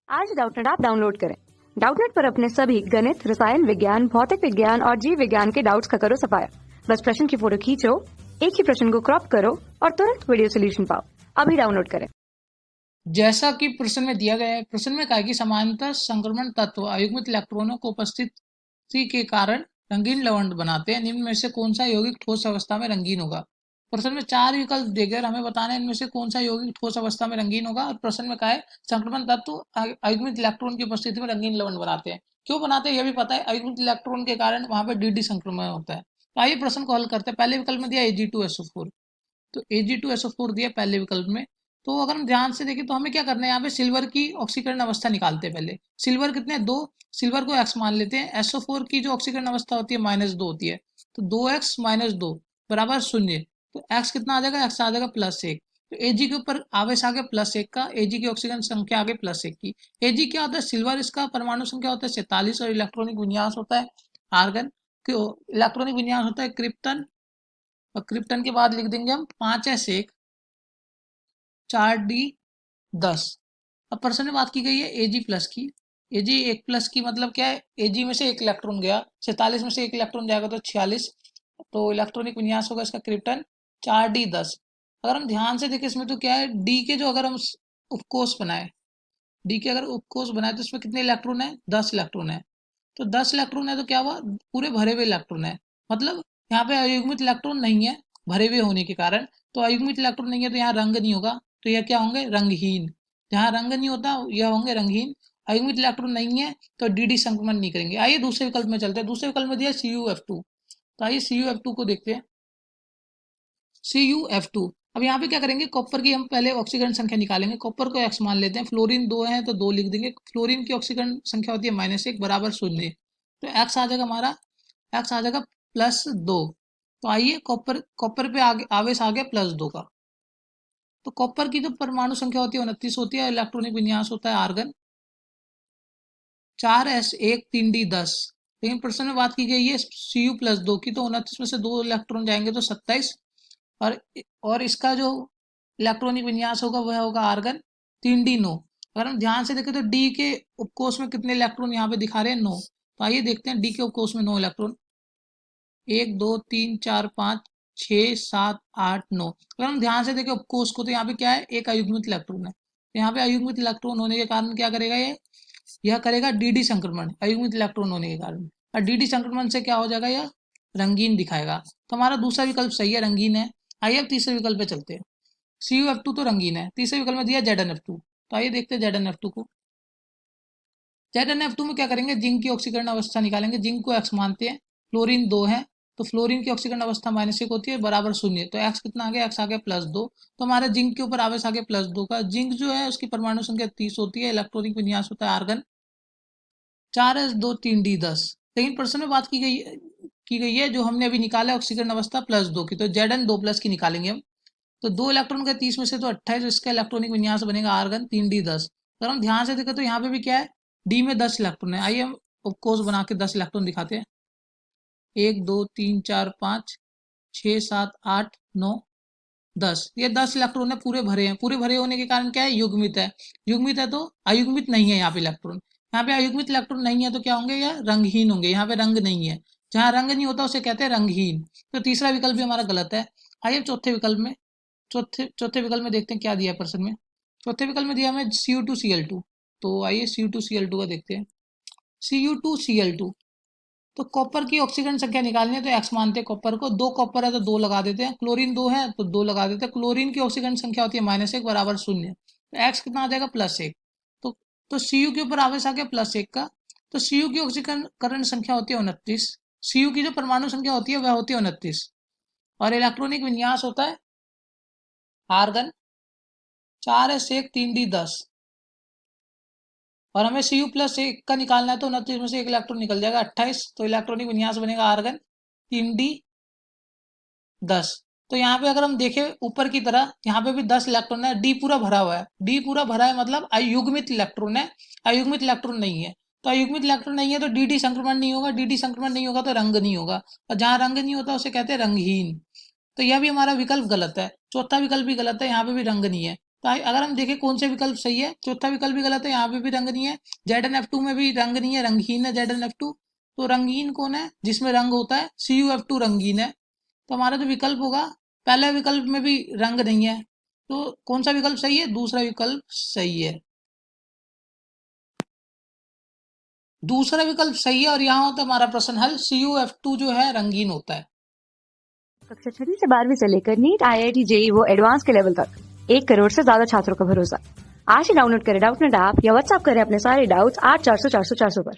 आज Doubtnut app download करें। Doubtnut पर अपने सभी गणित, रसायन विज्ञान, भौतिक विज्ञान और जीव विज्ञान के डाउट्स का करो सफाया। बस प्रश्न की फोटो खींचो, एक ही प्रश्न को क्रॉप करो और तुरंत वीडियो सोल्यूशन पाओ। अभी डाउनलोड करें। जैसा कि प्रश्न में दिया गया है, प्रश्न में कहा कि समानांतर संक्रमण तत्व अयुग्मित इलेक्ट्रॉनों को उपस्थिति के कारण रंगीन लवण बनाते हैं। निम्न में से कौन सा यौगिक ठोस अवस्था में रंगीन होगा। प्रश्न में 4 विकल्प देकर हमें बताना है इनमें से कौन सा यौगिक ठोस अवस्था में रंगीन होगा। और प्रश्न में कहा है संक्रमण तत्व अयुग्मित इलेक्ट्रॉन की उपस्थिति में रंगीन लवण बनाते हैं। क्यों बनाते हैं यह भी पता है, अयुग्मित इलेक्ट्रॉन के कारण वहां पर डी संक्रमण होता है। तो आइए प्रश्न को हल करते हैं। पहले विकल्प में दिया Ag2SO4, तो Ag2SO4 दिया पहले विकल्प में। तो अगर हम ध्यान से देखें तो हमें क्या करना है, यहाँ पे सिल्वर की ऑक्सीकरण अवस्था निकालते हैं। पहले सिल्वर कितने, 2, सिल्वर को x मान लेते हैं। SO4 की जो ऑक्सीकरण अवस्था होती है -2 होती है, तो 2x - 2 बराबर 0। तो x कितना आ जाएगा, x आ जाएगा +1। तो Ag के ऊपर आवेश आ गया +1 का, Ag की ऑक्सीजन संख्या आ गई +1 की। Ag क्या होता है, सिल्वर, इसका परमाणु संख्या होता है 47 और इलेक्ट्रॉनिक विन्यास होता है आर्गन। इलेक्ट्रॉनिक विन्यास होता है क्रिप्टन, और क्रिप्टन के बाद लिख देंगे हम 5s1 4d10। अब प्रश्न में बात की गई है Ag+ की। Ag1+ की मतलब क्या है, Ag में से एक इलेक्ट्रॉन गया, 47 में से एक इलेक्ट्रॉन जाएगा तो 46, तो इलेक्ट्रॉनिक विन्यास होगा इसका क्रिप्टन 4d10। अगर हम ध्यान से देखें इसमें तो क्या है, डी के जो अगर हम उपकोष बनाए, डी के अगर उपकोष बनाए तो इसमें कितने इलेक्ट्रॉन है, 10 इलेक्ट्रॉन है। तो 10 इलेक्ट्रॉन है तो क्या हुआ, पूरे भरे हुए इलेक्ट्रॉन है। मतलब यहाँ पे अयुग्मित इलेक्ट्रॉन नहीं है भरे हुए होने के कारण। तो अयुग्मित इलेक्ट्रॉन नहीं है तो यहाँ रंग नहीं होगा, तो यह क्या होंगे, रंगहीन। जहाँ रंग नहीं होता यह होंगे रंगहीन। अयुग्मित इलेक्ट्रॉन नहीं है तो डी संक्रमण नहीं करेंगे। आइए दूसरे विकल्प में चलते हैं। दूसरे विकल्प में दिया CuF2, तो आइए CuF2 को देखते हैं। CuF2, अब यहाँ पे क्या करेंगे, कॉपर की हम पहले ऑक्सीकरण संख्या निकालेंगे। कॉपर को x मान लेते हैं, फ्लोरीन 2 है तो 2 लिख देंगे। फ्लोरीन की ऑक्सीकरण संख्या होती है -1 बराबर 0। तो x आ जाएगा हमारा, x आ जाएगा +2। तो आइए कॉपर, कॉपर पे आगे आवेश आ गया +2 का। तो कॉपर की जो परमाणु संख्या होती है 29 होती है, इलेक्ट्रॉनिक विन्यास होता है आर्गन 4s1 3d10। लेकिन प्रश्न में बात की गई है Cu+2 की, तो 29 में से 2 इलेक्ट्रॉन जाएंगे तो 27। और इसका जो इलेक्ट्रॉनिक विन्यास होगा वह होगा आर्गन 3d9। अगर हम ध्यान से देखें तो डी के उपकोष में कितने इलेक्ट्रॉन यहाँ पे दिखा रहे हैं, 9। तो आइए देखते हैं डी के उपकोष में 9 इलेक्ट्रॉन, 1 2 3 4 5 6 7 8 9। अगर हम ध्यान से देखें उपकोष को तो यहाँ पे क्या है, एक अयुग्मित इलेक्ट्रॉन है। तो यहाँ पे अयुग्मित इलेक्ट्रॉन होने के कारण क्या करेगा, यह करेगा डी संक्रमण, अयुग्मित इलेक्ट्रॉन होने के कारण। और डी संक्रमण से क्या हो जाएगा, यह रंगीन दिखाएगा। तो हमारा दूसरा विकल्प सही है, रंगीन है। आइए अब तीसरे विकल्प पे चलते हैं। CuF2 तो रंगीन है। तीसरे विकल्प में दिया ZnF2, तो आइए देखते हैं ZnF2 को। ZnF2 में क्या करेंगे, जिंक की ऑक्सीकरण अवस्था निकालेंगे। जिंक को x मानते हैं, फ्लोरीन 2 है तो फ्लोरीन की ऑक्सीकरण अवस्था -1 होती है बराबर 0। तो x कितना आ गया, x आ गया +2। तो हमारे जिंक के ऊपर आवेश आ गया +2 का। जिंक जो है उसकी परमाणु संख्या 30 होती है, इलेक्ट्रॉनिक विन्यास होता है आर्गन 4s2 3d10। लेकिन प्रश्न में बात की गई है जो हमने अभी निकाला है ऑक्सीकरण अवस्था +2 की, तो Zn2+ की निकालेंगे हम। तो 2 इलेक्ट्रॉन का 30 में से तो 28, इसका इलेक्ट्रॉनिक विन्यास बनेगा आर्गन 3d10। अगर हम ध्यान से देखें तो यहाँ पे भी क्या है, डी में 10 इलेक्ट्रॉन है। आइए हम उपकोष बना के 10 इलेक्ट्रॉन दिखाते हैं। 1 2 3 4 5 6 7 8 9 10, ये 10 इलेक्ट्रॉन है, पूरे भरे हैं। पूरे भरे होने के कारण क्या है, युग्मित है। युग्मित है तो अयुग्मित नहीं है यहाँ पे इलेक्ट्रॉन। यहाँ पे अयुग्मित इलेक्ट्रॉन नहीं है तो क्या होंगे, या रंगहीन होंगे। यहाँ पे रंग नहीं है, जहाँ रंग नहीं होता उसे कहते हैं रंगहीन। तो तीसरा विकल्प भी हमारा गलत है। आइए चौथे विकल्प में, चौथे विकल्प में देखते हैं क्या दिया है प्रश्न में। चौथे विकल्प में दिया हमें Cu2Cl2, तो आइए Cu2Cl2 का देखते हैं। Cu2Cl2, तो कॉपर की ऑक्सीजन संख्या निकालनी है तो x मानते हैं कॉपर को। 2 कॉपर है तो 2 लगा देते हैं, क्लोरीन 2 है तो 2 लगा देते हैं। क्लोरीन की ऑक्सीजन संख्या होती है -1 बराबर 0। तो x कितना आ जाएगा, +1। तो Cu के ऊपर आवेश आ गया +1 का। तो Cu की ऑक्सीकरण संख्या होती है 29। Cu की जो परमाणु संख्या होती है वह होती है 29, और इलेक्ट्रॉनिक विन्यास होता है आर्गन 4s1 3d10। और हमें Cu+1 का निकालना है तो 29 में से एक इलेक्ट्रॉन निकल जाएगा 28। तो इलेक्ट्रॉनिक विन्यास बनेगा आर्गन 3d10। तो यहाँ पे अगर हम देखें ऊपर की तरह, यहाँ पे भी 10 इलेक्ट्रॉन है, डी पूरा भरा हुआ है। डी पूरा भरा है मतलब अयुग्मित इलेक्ट्रॉन है, अयुग्मित इलेक्ट्रॉन नहीं है। तो अयुग्मित इलेक्ट्रॉन नहीं है तो डी संक्रमण नहीं होगा, डी संक्रमण नहीं होगा तो रंग नहीं होगा, और जहाँ रंग नहीं होता उसे कहते हैं रंगहीन। तो यह भी हमारा विकल्प गलत है। चौथा विकल्प भी गलत है, यहाँ पे भी रंग नहीं है। तो अगर हम देखें कौन से विकल्प सही है, चौथा विकल्प भी गलत है, यहाँ पे भी रंग नहीं है, ZnF2 में भी रंग नहीं है, रंगहीन है ZnF2। तो रंगीन कौन है, जिसमें रंग होता है, CuF2 रंगीन है। तो हमारा जो विकल्प होगा, पहले विकल्प में भी रंग नहीं है, तो कौन सा विकल्प सही है, दूसरा विकल्प सही है। दूसरा विकल्प सही है और यहाँ होता है हमारा प्रश्न हल, CuF2 जो है रंगीन होता है। कक्षा 6वीं से 12वीं से लेकर नीट, IIT, JEE वो एडवांस के लेवल तक 1 करोड़ से ज्यादा छात्रों का भरोसा। आज ही डाउनलोड करें डाउटनेट ऐप या व्हाट्सएप करें अपने सारे डाउट्स 8400 400 400 पर।